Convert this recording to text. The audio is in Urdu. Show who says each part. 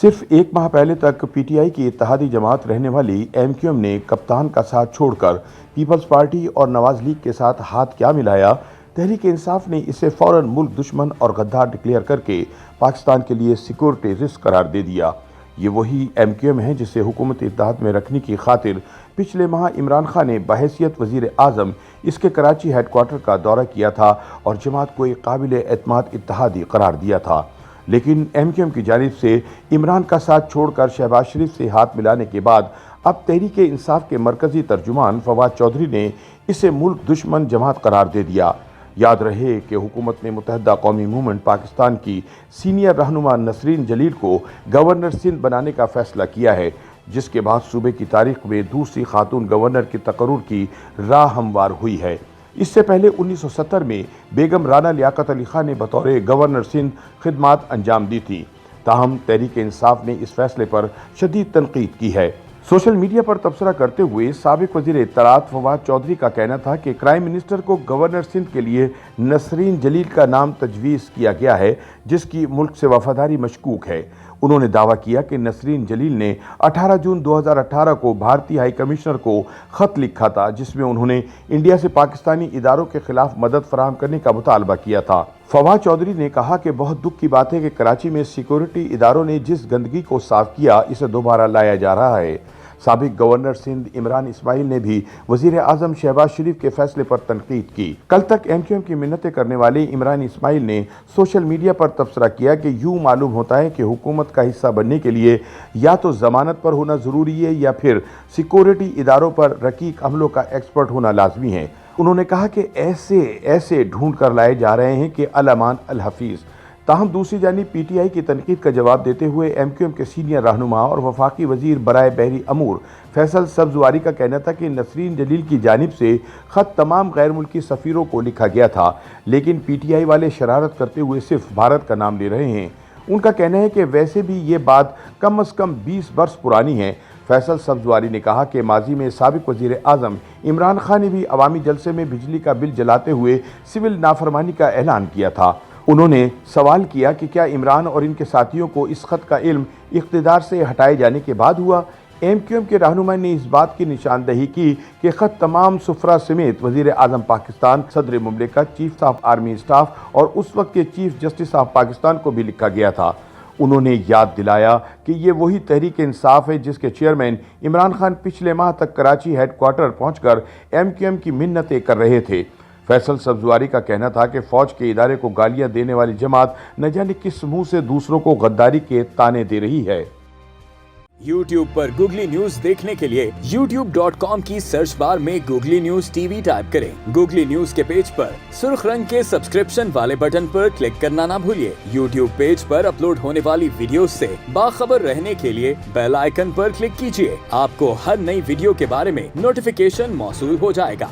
Speaker 1: صرف ایک ماہ پہلے تک پی ٹی آئی کی اتحادی جماعت رہنے والی ایم کیو ایم نے کپتان کا ساتھ چھوڑ کر پیپلز پارٹی اور نواز لیگ کے ساتھ ہاتھ کیا ملایا۔ تحریک انصاف نے اسے فوراً ملک دشمن اور غدار ڈکلیئر کر کے پاکستان کے لیے سیکورٹی رسک قرار دے دیا۔ یہ وہی ایم کیو ایم ہے جسے حکومت اتحاد میں رکھنے کی خاطر پچھلے ماہ عمران خان نے بحیثیت وزیر اعظم اس کے کراچی ہیڈ کوارٹر کا دورہ کیا تھا اور جماعت کو ایک قابل اعتماد اتحادی قرار دیا تھا۔ لیکن ایم کیو ایم کی جانب سے عمران کا ساتھ چھوڑ کر شہباز شریف سے ہاتھ ملانے کے بعد اب تحریک انصاف کے مرکزی ترجمان فواد چودھری نے اسے ملک دشمن جماعت قرار دے دیا۔ یاد رہے کہ حکومت نے متحدہ قومی موومنٹ پاکستان کی سینئر رہنما نسرین جلیل کو گورنر سندھ بنانے کا فیصلہ کیا ہے، جس کے بعد صوبے کی تاریخ میں دوسری خاتون گورنر کے تقرر کی راہ ہموار ہوئی ہے۔ اس سے پہلے 1970 میں بیگم رانا لیاقت علی خان نے بطور گورنر سندھ خدمات انجام دی تھی۔ تاہم تحریک انصاف نے اس فیصلے پر شدید تنقید کی ہے۔ سوشل میڈیا پر تبصرہ کرتے ہوئے سابق وزیر اطلاعات فواد چودھری کا کہنا تھا کہ کرائم منسٹر کو گورنر سندھ کے لیے نسرین جلیل کا نام تجویز کیا گیا ہے، جس کی ملک سے وفاداری مشکوک ہے۔ انہوں نے دعویٰ کیا کہ نسرین جلیل نے 18 جون 2018 کو بھارتی ہائی کمشنر کو خط لکھا تھا، جس میں انہوں نے انڈیا سے پاکستانی اداروں کے خلاف مدد فراہم کرنے کا مطالبہ کیا تھا۔ فواد چودھری نے کہا کہ بہت دکھ کی بات ہے کہ کراچی میں سیکورٹی اداروں نے جس گندگی کو صاف کیا، اسے دوبارہ لایا جا رہا ہے۔ سابق گورنر سندھ عمران اسماعیل نے بھی وزیر اعظم شہباز شریف کے فیصلے پر تنقید کی۔ کل تک ایم کیو ایم کی منتیں کرنے والے عمران اسماعیل نے سوشل میڈیا پر تبصرہ کیا کہ یوں معلوم ہوتا ہے کہ حکومت کا حصہ بننے کے لیے یا تو ضمانت پر ہونا ضروری ہے یا پھر سیکورٹی اداروں پر رقیق عملوں کا ایکسپرٹ ہونا لازمی ہے۔ انہوں نے کہا کہ ایسے ڈھونڈ کر لائے جا رہے ہیں کہ الامان الحفیظ۔ تاہم دوسری جانب پی ٹی آئی کی تنقید کا جواب دیتے ہوئے ایم کیو ایم کے سینئر رہنما اور وفاقی وزیر برائے بحری امور فیصل سبزواری کا کہنا تھا کہ نسرین جلیل کی جانب سے خط تمام غیر ملکی سفیروں کو لکھا گیا تھا، لیکن پی ٹی آئی والے شرارت کرتے ہوئے صرف بھارت کا نام لے رہے ہیں۔ ان کا کہنا ہے کہ ویسے بھی یہ بات کم از کم 20 برس پرانی ہے۔ فیصل سبزواری نے کہا کہ ماضی میں سابق وزیر اعظم عمران خان نے بھی عوامی جلسے میں بجلی کا بل جلاتے ہوئے سول نافرمانی کا اعلان کیا تھا۔ انہوں نے سوال کیا کہ کیا عمران اور ان کے ساتھیوں کو اس خط کا علم اقتدار سے ہٹائے جانے کے بعد ہوا؟ ایم کیو ایم کے رہنما نے اس بات کی نشاندہی کی کہ خط تمام سفراء سمیت وزیر اعظم پاکستان، صدر مملکت، چیف آف آرمی اسٹاف اور اس وقت کے چیف جسٹس آف پاکستان کو بھی لکھا گیا تھا۔ انہوں نے یاد دلایا کہ یہ وہی تحریک انصاف ہے جس کے چیئرمین عمران خان پچھلے ماہ تک کراچی ہیڈ کوارٹر پہنچ کر ایم کیو ایم کی منتیں کر رہے تھے۔ فیصل سبزواری کا کہنا تھا کہ فوج کے ادارے کو گالیاں دینے والی جماعت نہ جانے کس منہ سے دوسروں کو غداری کے طعنے دے رہی ہے۔
Speaker 2: یوٹیوب پر گوگلی نیوز دیکھنے کے لیے youtube.com کی سرچ بار میں googly news T V type کریں۔ گوگلی نیوز کے پیج پر سرخ رنگ کے سبسکرپشن والے بٹن پر کلک کرنا نہ بھولیے۔ یوٹیوب پیج پر اپلوڈ ہونے والی ویڈیوز سے باخبر رہنے کے لیے بیل آئیکن پر کلک کیجیے۔ آپ کو ہر نئی ویڈیو کے بارے میں نوٹیفیکیشن موصول ہو جائے گا۔